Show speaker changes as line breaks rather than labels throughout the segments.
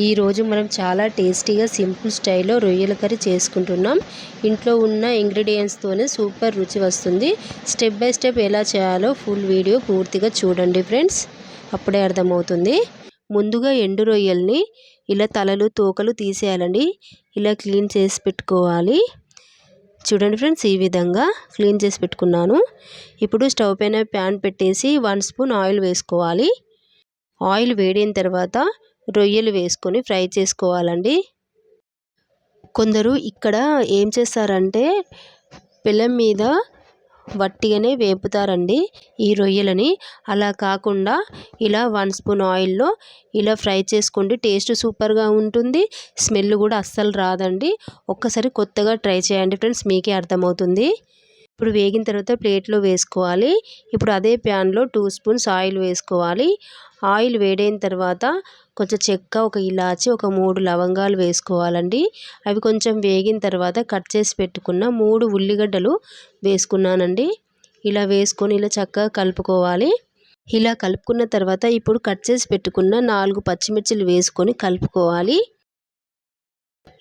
ఈ రోజు మనం చాలా టేస్టీగా సింపుల్ స్టైల్లో రొయ్యల కర్రీ చేసుకుంటున్నాం. ఇంట్లో ఉన్న ఇంగ్రీడియంట్స్ తోనే సూపర్ రుచి వస్తుంది. స్టెప్ బై స్టెప్ ఎలా చేయాలో ఫుల్ వీడియో పూర్తిగా చూడండి ఫ్రెండ్స్, అప్పుడే అర్థమవుతుంది. ముందుగా ఎండు రొయ్యల్ని ఇలా తలలు తోకలు తీసేయాలండి. ఇలా క్లీన్ చేసి పెట్టుకోవాలి. చూడండి ఫ్రెండ్స్, ఈ విధంగా క్లీన్ చేసి పెట్టుకున్నాను. ఇప్పుడు స్టవ్ పైన ప్యాన్ పెట్టేసి 1 స్పూన్ ఆయిల్ వేసుకోవాలి. ఆయిల్ వేడిన తర్వాత రొయ్యలు వేసుకొని ఫ్రై చేసుకోవాలండి. కొందరు ఇక్కడ ఏం చేస్తారంటే పెనం మీద వట్టిగానే వేపుతారండి ఈ రొయ్యలని. అలా కాకుండా ఇలా 1 స్పూన్ ఆయిల్లో ఇలా ఫ్రై చేసుకోండి. టేస్ట్ సూపర్గా ఉంటుంది, స్మెల్ కూడా అస్సలు రాదండి. ఒక్కసారి కొత్తగా ట్రై చేయండి ఫ్రెండ్స్, మీకే అర్థమవుతుంది. ఇప్పుడు వేగిన తర్వాత ప్లేట్లో వేసుకోవాలి. ఇప్పుడు అదే ప్యాన్లో 2 స్పూన్స్ ఆయిల్ వేసుకోవాలి. ఆయిల్ వేడైన తర్వాత కొంచెం చెక్క, ఒక ఇలాచి, ఒక 3 లవంగాలు వేసుకోవాలండి. అవి కొంచెం వేగిన తర్వాత కట్ చేసి పెట్టుకున్న 3 ఉల్లిగడ్డలు వేసుకున్నానండి. ఇలా వేసుకొని ఇలా చక్కగా కలుపుకోవాలి. ఇలా కలుపుకున్న తర్వాత ఇప్పుడు కట్ చేసి పెట్టుకున్న 4 పచ్చిమిర్చిలు వేసుకొని కలుపుకోవాలి.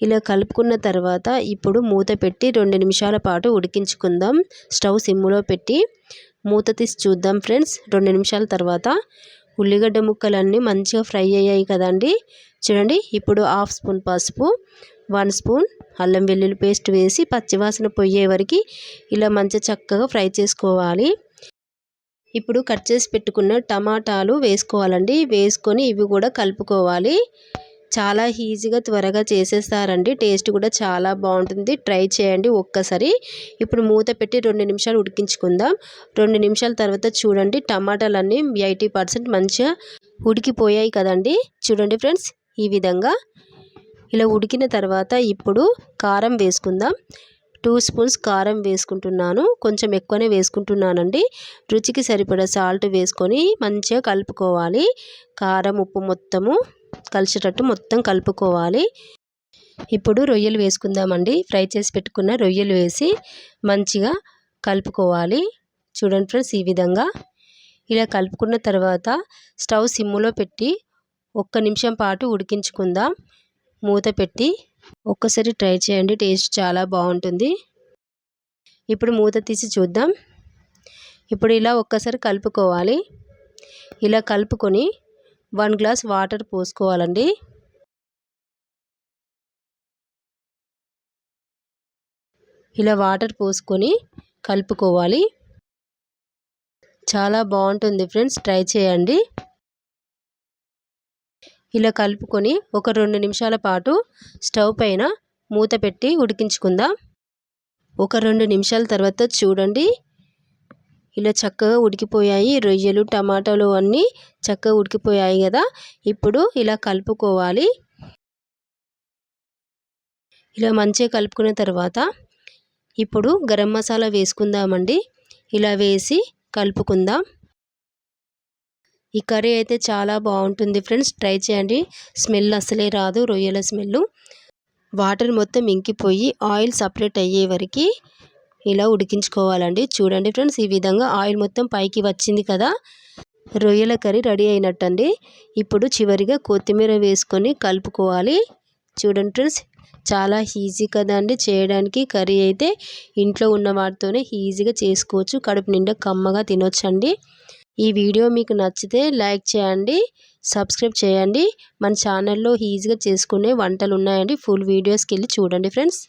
ఇలా కలుపుకున్న తర్వాత ఇప్పుడు మూత పెట్టి 2 నిమిషాల పాటు ఉడికించుకుందాం. స్టవ్ సిమ్లో పెట్టి మూత తీసి చూద్దాం ఫ్రెండ్స్. 2 నిమిషాల తర్వాత ఉల్లిగడ్డ ముక్కలన్నీ మంచిగా ఫ్రై అయ్యాయి కదండి. చూడండి, ఇప్పుడు 1/2 స్పూన్ పసుపు, 1 స్పూన్ అల్లం వెల్లుల్లి పేస్ట్ వేసి పచ్చివాసన పోయే వరకు ఇలా మంచిగా చక్కగా ఫ్రై చేసుకోవాలి. ఇప్పుడు కట్ చేసి పెట్టుకున్న టమాటాలు వేసుకోవాలండి. వేసుకొని ఇవి కూడా కలుపుకోవాలి. చాలా ఈజీగా త్వరగా చేసేస్తారండి. టేస్ట్ కూడా చాలా బాగుంటుంది. ట్రై చేయండి ఒక్కసారి. ఇప్పుడు మూత పెట్టి 2 నిమిషాలు ఉడికించుకుందాం. 2 నిమిషాల తర్వాత చూడండి, టమాటాలన్నీ 80% మంచిగా ఉడికిపోయాయి కదండి. చూడండి ఫ్రెండ్స్, ఈ విధంగా ఇలా ఉడికిన తర్వాత ఇప్పుడు కారం వేసుకుందాం. 2 స్పూన్స్ కారం వేసుకుంటున్నాను. కొంచెం ఎక్కువనే వేసుకుంటున్నానండి. రుచికి సరిపడా సాల్ట్ వేసుకొని మంచిగా కలుపుకోవాలి. కారం ఉప్పు మొత్తము కలిసేటట్టు మొత్తం కలుపుకోవాలి. ఇప్పుడు రొయ్యలు వేసుకుందామండి. ఫ్రై చేసి పెట్టుకున్న రొయ్యలు వేసి మంచిగా కలుపుకోవాలి. చూడండి ఫ్రెండ్స్, ఈ విధంగా ఇలా కలుపుకున్న తర్వాత స్టవ్ సిమ్లో పెట్టి 1 నిమిషం పాటు ఉడికించుకుందాం. మూత పెట్టి ఒక్కసారి ట్రై చేయండి, టేస్ట్ చాలా బాగుంటుంది. ఇప్పుడు మూత తీసి చూద్దాం. ఇప్పుడు ఇలా ఒక్కసారి కలుపుకోవాలి. ఇలా కలుపుకొని 1 గ్లాస్ వాటర్ పోసుకోవాలండి. ఇలా వాటర్ పోసుకొని కలుపుకోవాలి. చాలా బాగుంటుంది ఫ్రెండ్స్, ట్రై చేయండి. ఇలా కలుపుకొని ఒక 2 నిమిషాల పాటు స్టవ్ పైన మూత పెట్టి ఉడికించుకుందాం. ఒక 2 నిమిషాల తర్వాత చూడండి, ఇలా చక్కగా ఉడికిపోయాయి. రొయ్యలు టమాటాలు అన్నీ చక్కగా ఉడికిపోయాయి కదా. ఇప్పుడు ఇలా కలుపుకోవాలి. ఇలా మంచిగా కలుపుకున్న తర్వాత ఇప్పుడు గరం మసాలా వేసుకుందామండి. ఇలా వేసి కలుపుకుందాం. ఈ కర్రీ అయితే చాలా బాగుంటుంది ఫ్రెండ్స్, ట్రై చేయండి. స్మెల్ అసలే రాదు, రొయ్యల స్మెల్. వాటర్ మొత్తం ఇంకిపోయి ఆయిల్ సపరేట్ అయ్యే వరకు ఇలా ఉడికించుకోవాలండి. చూడండి ఫ్రెండ్స్, ఈ విధంగా ఆయిల్ మొత్తం పైకి వచ్చింది కదా. రొయ్యల కర్రీ రెడీ అయినట్టండి. ఇప్పుడు చివరిగా కొత్తిమీర వేసుకొని కలుపుకోవాలి. చూడండి ఫ్రెండ్స్, చాలా ఈజీ కదండి చేయడానికి. కర్రీ అయితే ఇంట్లో ఉన్న వాటితోనే ఈజీగా చేసుకోవచ్చు. కడుపు నిండా కమ్మగా తినొచ్చండి. ఈ వీడియో మీకు నచ్చితే లైక్ చేయండి, సబ్స్క్రైబ్ చేయండి. మన ఛానల్లో ఈజీగా చేసుకునే వంటలు ఉన్నాయండి. ఫుల్ వీడియోస్కి వెళ్ళి చూడండి ఫ్రెండ్స్.